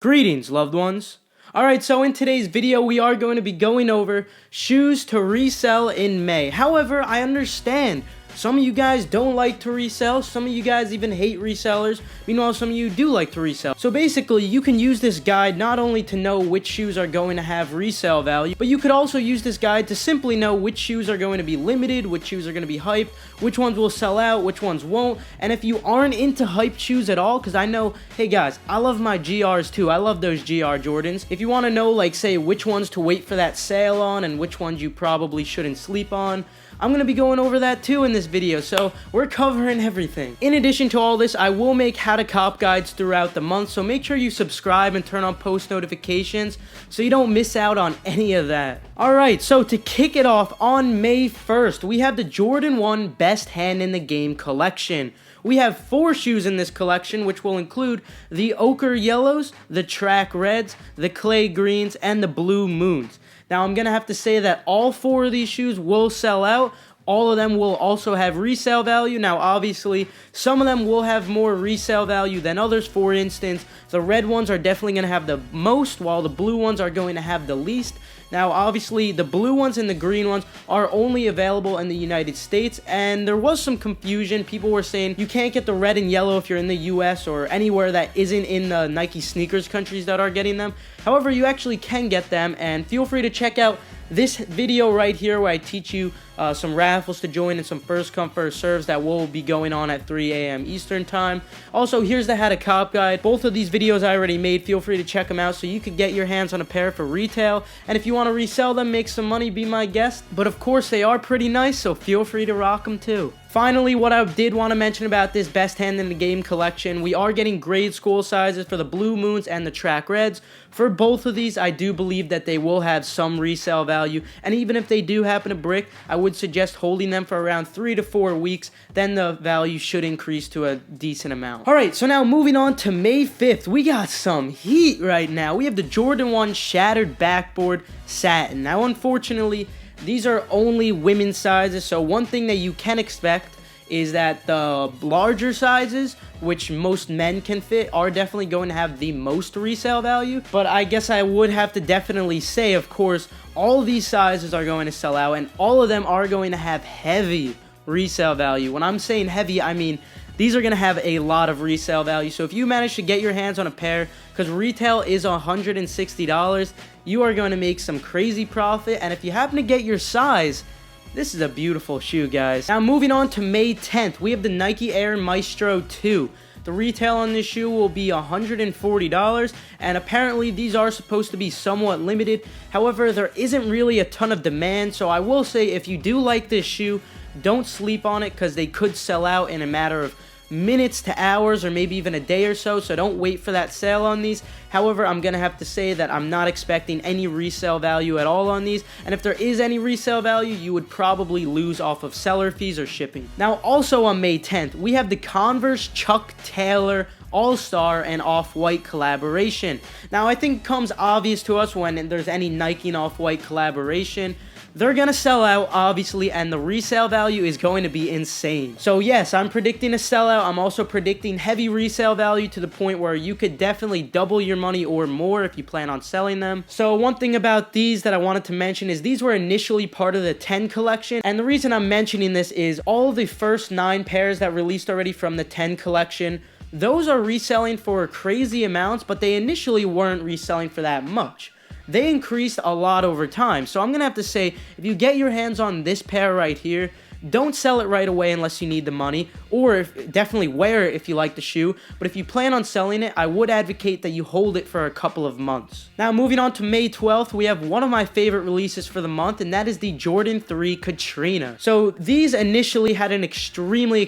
Greetings, loved ones. Alright, so in today's video, we are going to be going over shoes to resell in May. However, I understand some of you guys don't like to resell, some of you guys even hate resellers, meanwhile some of you do like to resell. So basically, you can use this guide not only to know which shoes are going to have resale value, but you could also use this guide to simply know which shoes are going to be limited, which shoes are going to be hyped, which ones will sell out, which ones won't. And if you aren't into hyped shoes at all, because I know, hey guys, I love my GRs too, I love those GR Jordans. If you want to know, like, say, which ones to wait for that sale on and which ones you probably shouldn't sleep on, I'm going to be going over that too in this video, so we're covering everything. In addition to all this, I will make how to cop guides throughout the month, so make sure you subscribe and turn on post notifications so you don't miss out on any of that. Alright, so to kick it off, on May 1st, we have the Jordan 1 Best Hand in the Game collection. We have 4 shoes in this collection, which will include the ochre yellows, the track reds, the clay greens, and the blue moons. Now, I'm going to have to say that all 4 of these shoes will sell out. All of them will also have resale value. Now, obviously, some of them will have more resale value than others. For instance, the red ones are definitely going to have the most, while the blue ones are going to have the least. Now, obviously, the blue ones and the green ones are only available in the United States, and there was some confusion. People were saying you can't get the red and yellow if you're in the US or anywhere that isn't in the Nike sneakers countries that are getting them. However, you actually can get them, and feel free to check out this video right here where I teach you some raffles to join and some first come first serves that will be going on at 3 a.m. Eastern time. Also, here's the how to cop guide. Both of these videos I already made. Feel free to check them out so you could get your hands on a pair for retail, and if you want to resell them, make some money, be my guest. But of course, they are pretty nice, so feel free to rock them too. Finally, what I did want to mention about this Best Hand in the Game collection, we are getting grade school sizes for the Blue Moons and the Track Reds. For both of these, I do believe that they will have some resale value, and even if they do happen to brick, I would suggest holding them for around 3 to 4 weeks, then the value should increase to a decent amount. Alright, so now moving on to May 5th, we got some heat right now. We have the Jordan 1 Shattered Backboard Satin. Now, unfortunately, these are only women's sizes, so one thing that you can expect is that the larger sizes, which most men can fit, are definitely going to have the most resale value. But I guess I would have to definitely say, of course, all of these sizes are going to sell out, and all of them are going to have heavy resale value. When I'm saying heavy, I mean these are going to have a lot of resale value. So if you manage to get your hands on a pair, because retail is $160, you are going to make some crazy profit. And if you happen to get your size, this is a beautiful shoe, guys. Now, moving on to May 10th, we have the Nike Air Maestro 2. The retail on this shoe will be $140, and apparently these are supposed to be somewhat limited. However, there isn't really a ton of demand, so I will say if you do like this shoe, don't sleep on it, because they could sell out in a matter of minutes to hours or maybe even a day or so, so don't wait for that sale on these. However, I'm gonna have to say that I'm not expecting any resale value at all on these, and if there is any resale value, you would probably lose off of seller fees or shipping. Now, also on May 10th, we have the Converse Chuck Taylor All-Star and Off-White collaboration. Now, I think it comes obvious to us when there's any Nike and Off-White collaboration. They're going to sell out, obviously, and the resale value is going to be insane. So yes, I'm predicting a sellout. I'm also predicting heavy resale value to the point where you could definitely double your money or more if you plan on selling them. So one thing about these that I wanted to mention is these were initially part of the 10 collection, and the reason I'm mentioning this is all of the first 9 pairs that released already from the 10 collection, those are reselling for crazy amounts, but they initially weren't reselling for that much. They increased a lot over time. So I'm going to have to say, if you get your hands on this pair right here, don't sell it right away unless you need the money, or definitely wear it if you like the shoe. But if you plan on selling it, I would advocate that you hold it for a couple of months. Now, moving on to May 12th, we have one of my favorite releases for the month, and that is the Jordan 3 Katrina. So these initially had an extremely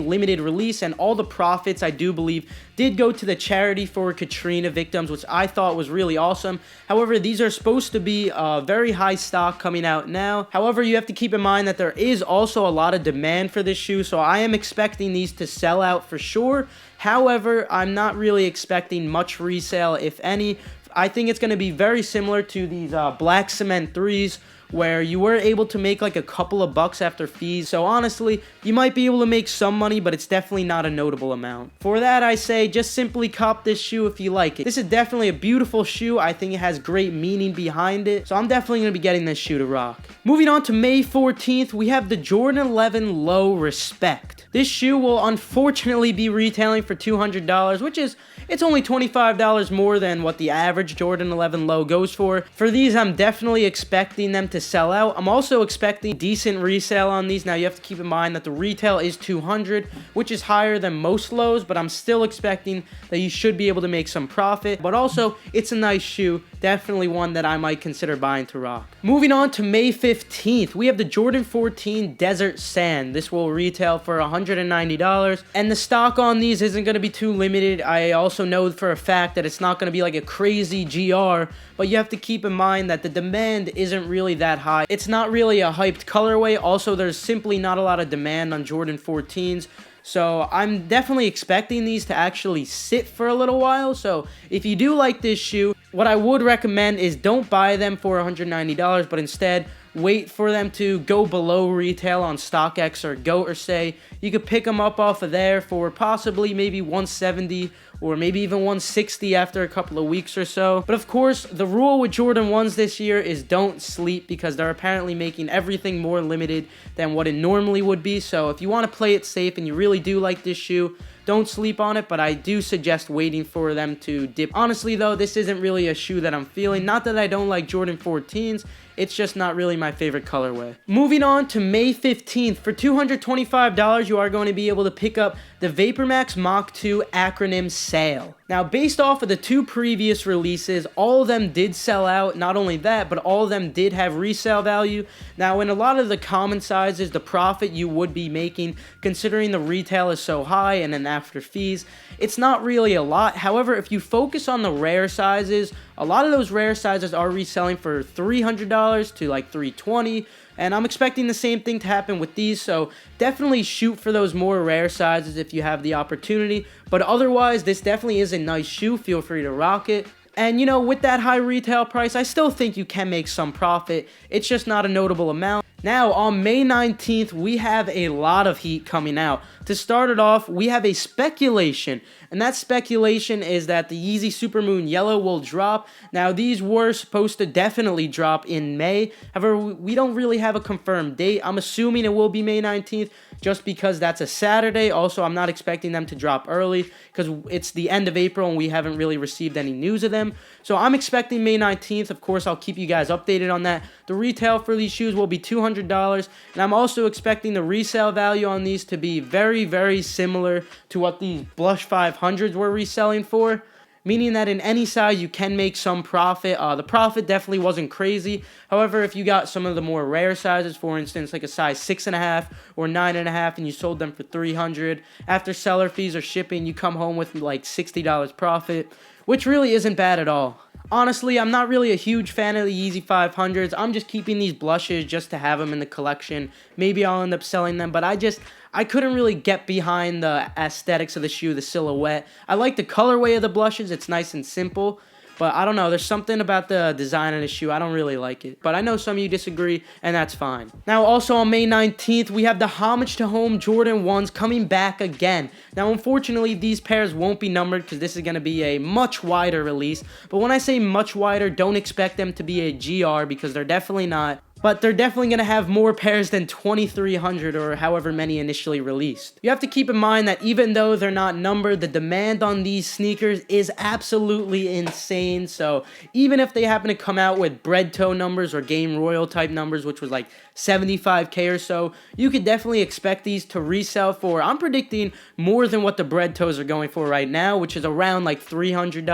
limited release, and all the profits, I do believe, did go to the charity for Katrina victims, which I thought was really awesome. However, these are supposed to be very high stock coming out now. However, you have to keep in mind that there is also a lot of demand for this shoe, so I am expecting these to sell out for sure. However, I'm not really expecting much resale, if any. I think it's going to be very similar to these black cement 3s, where you were able to make like a couple of bucks after fees. So honestly, you might be able to make some money, but it's definitely not a notable amount. For that, I say just simply cop this shoe if you like it. This is definitely a beautiful shoe. I think it has great meaning behind it. So I'm definitely going to be getting this shoe to rock. Moving on to May 14th, we have the Jordan 11 Low Respect. This shoe will unfortunately be retailing for $200, which is, it's only $25 more than what the average Jordan 11 Low goes for. For these, I'm definitely expecting them to sell out. I'm also expecting decent resale on these. Now, you have to keep in mind that the retail is $200, which is higher than most lows, but I'm still expecting that you should be able to make some profit. But also, it's a nice shoe. Definitely one that I might consider buying to rock. Moving on to May 15th, we have the Jordan 14 Desert Sand. This will retail for $190, and the stock on these isn't going to be too limited. I also know for a fact that it's not going to be like a crazy GR, but you have to keep in mind that the demand isn't really that high. It's not really a hyped colorway. Also, there's simply not a lot of demand on Jordan 14s. So I'm definitely expecting these to actually sit for a little while. So if you do like this shoe, what I would recommend is don't buy them for $190, but instead wait for them to go below retail on StockX or GOAT or Say. You could pick them up off of there for possibly maybe $170 or maybe even $160 after a couple of weeks or so. But of course, the rule with Jordan 1s this year is don't sleep, because they're apparently making everything more limited than what it normally would be. So if you want to play it safe and you really do like this shoe, don't sleep on it, but I do suggest waiting for them to dip. Honestly though, this isn't really a shoe that I'm feeling. Not that I don't like Jordan 14s, it's just not really my favorite colorway. Moving on to May 15th, for $225, you are going to be able to pick up the VaporMax Mach 2 acronym SAIL. Now, based off of the two previous releases, all of them did sell out. Not only that, but all of them did have resale value. Now, in a lot of the common sizes, the profit you would be making, considering the retail is so high and then after fees, it's not really a lot. However, if you focus on the rare sizes, a lot of those rare sizes are reselling for $300 to like $320, and I'm expecting the same thing to happen with these. So definitely shoot for those more rare sizes if you have the opportunity. But otherwise, this definitely is a nice shoe. Feel free to rock it. And you know, with that high retail price, I still think you can make some profit. It's just not a notable amount. Now, on May 19th, we have a lot of heat coming out. To start it off, we have a speculation, and that speculation is that the Yeezy Supermoon Yellow will drop. Now, these were supposed to definitely drop in May. However, we don't really have a confirmed date. I'm assuming it will be May 19th, just because that's a Saturday. Also, I'm not expecting them to drop early, because it's the end of April, and we haven't really received any news of them. So I'm expecting May 19th. Of course, I'll keep you guys updated on that. The retail for these shoes will be $200, and I'm also expecting the resale value on these to be very, very similar to what these Blush 500s were reselling for, meaning that in any size you can make some profit. The profit definitely wasn't crazy. However, if you got some of the more rare sizes, for instance like a size 6.5 or 9.5, and you sold them for $300, after seller fees or shipping, you come home with like $60 profit, which really isn't bad at all. Honestly, I'm not really a huge fan of the Yeezy 500s. I'm just keeping these blushes just to have them in the collection. Maybe I'll end up selling them, but I couldn't really get behind the aesthetics of the shoe, the silhouette. I like the colorway of the blushes. It's nice and simple. But I don't know, there's something about the design of the shoe, I don't really like it. But I know some of you disagree, and that's fine. Now, also on May 19th, we have the Homage to Home Jordan 1s coming back again. Now, unfortunately, these pairs won't be numbered because this is going to be a much wider release. But when I say much wider, don't expect them to be a GR, because they're definitely not. But they're definitely going to have more pairs than 2,300 or however many initially released. You have to keep in mind that even though they're not numbered, the demand on these sneakers is absolutely insane. So even if they happen to come out with bread toe numbers or Game Royal type numbers, which was like 75K or so, you could definitely expect these to resell for, I'm predicting, more than what the bread toes are going for right now, which is around like $300,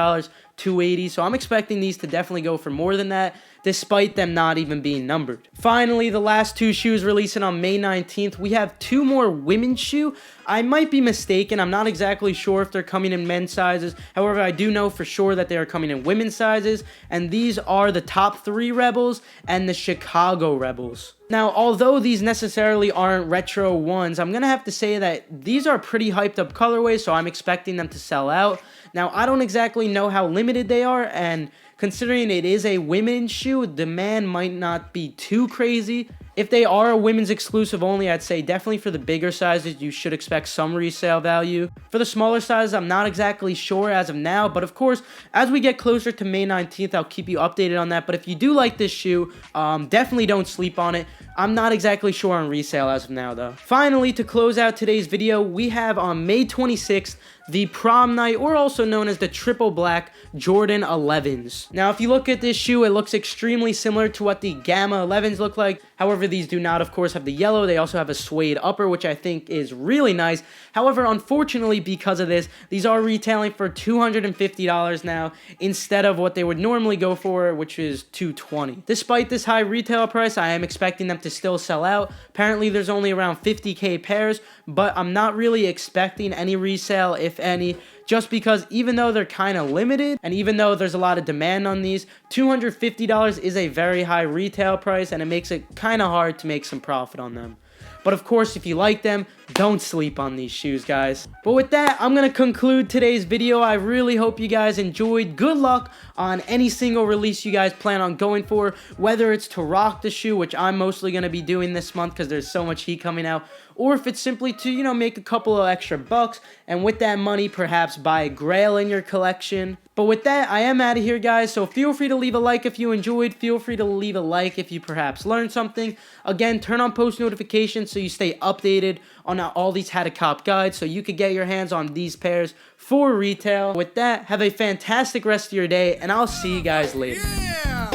$280. So I'm expecting these to definitely go for more than that, despite them not even being numbered. Finally, the last two shoes releasing on May 19th, we have two more women's shoe. I might be mistaken. I'm not exactly sure if they're coming in men's sizes. However, I do know for sure that they are coming in women's sizes, and these are the Top 3 Rebels and the Chicago Rebels. Now, although these necessarily aren't retro ones, I'm going to have to say that these are pretty hyped up colorways, so I'm expecting them to sell out. Now, I don't exactly know how limited they are, and considering it is a women's shoe, demand might not be too crazy. If they are a women's exclusive only, I'd say definitely for the bigger sizes, you should expect some resale value. For the smaller sizes, I'm not exactly sure as of now, but of course, as we get closer to May 19th, I'll keep you updated on that. But if you do like this shoe, definitely don't sleep on it. I'm not exactly sure on resale as of now, though. Finally, to close out today's video, we have on May 26th, the prom night, or also known as the triple black Jordan 11s. Now, if you look at this shoe, it looks extremely similar to what the Gamma 11s look like. However, these do not, of course, have the yellow. They also have a suede upper, which I think is really nice. However, unfortunately, because of this, these are retailing for $250 now instead of what they would normally go for, which is $220. Despite this high retail price, I am expecting them to still sell out. Apparently, there's only around 50K pairs, but I'm not really expecting any resale, if any, just because even though they're kind of limited and even though there's a lot of demand on these, $250 is a very high retail price, and it makes it kind of hard to make some profit on them. But of course, if you like them, don't sleep on these shoes, guys. But with that, I'm going to conclude today's video. I really hope you guys enjoyed. Good luck on any single release you guys plan on going for, whether it's to rock the shoe, which I'm mostly going to be doing this month because there's so much heat coming out, or if it's simply to, you know, make a couple of extra bucks, and with that money, perhaps buy a grail in your collection. But with that, I am out of here, guys, so feel free to leave a like if you enjoyed. Feel free to leave a like if you perhaps learned something. Again, turn on post notifications so you stay updated on all these how to cop guides so you could get your hands on these pairs for retail. With that, have a fantastic rest of your day, and I'll see you guys later. Yeah.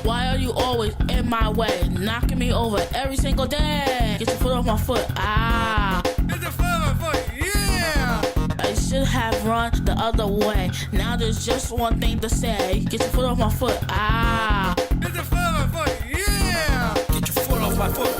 Why are you always in my way, knocking me over every single day? Get your foot off my foot, ah. Get your foot off my foot, yeah. I should have run the other way. Now there's just one thing to say. Get your foot off my foot, ah. Get your foot off my foot, yeah. Get your foot off my foot.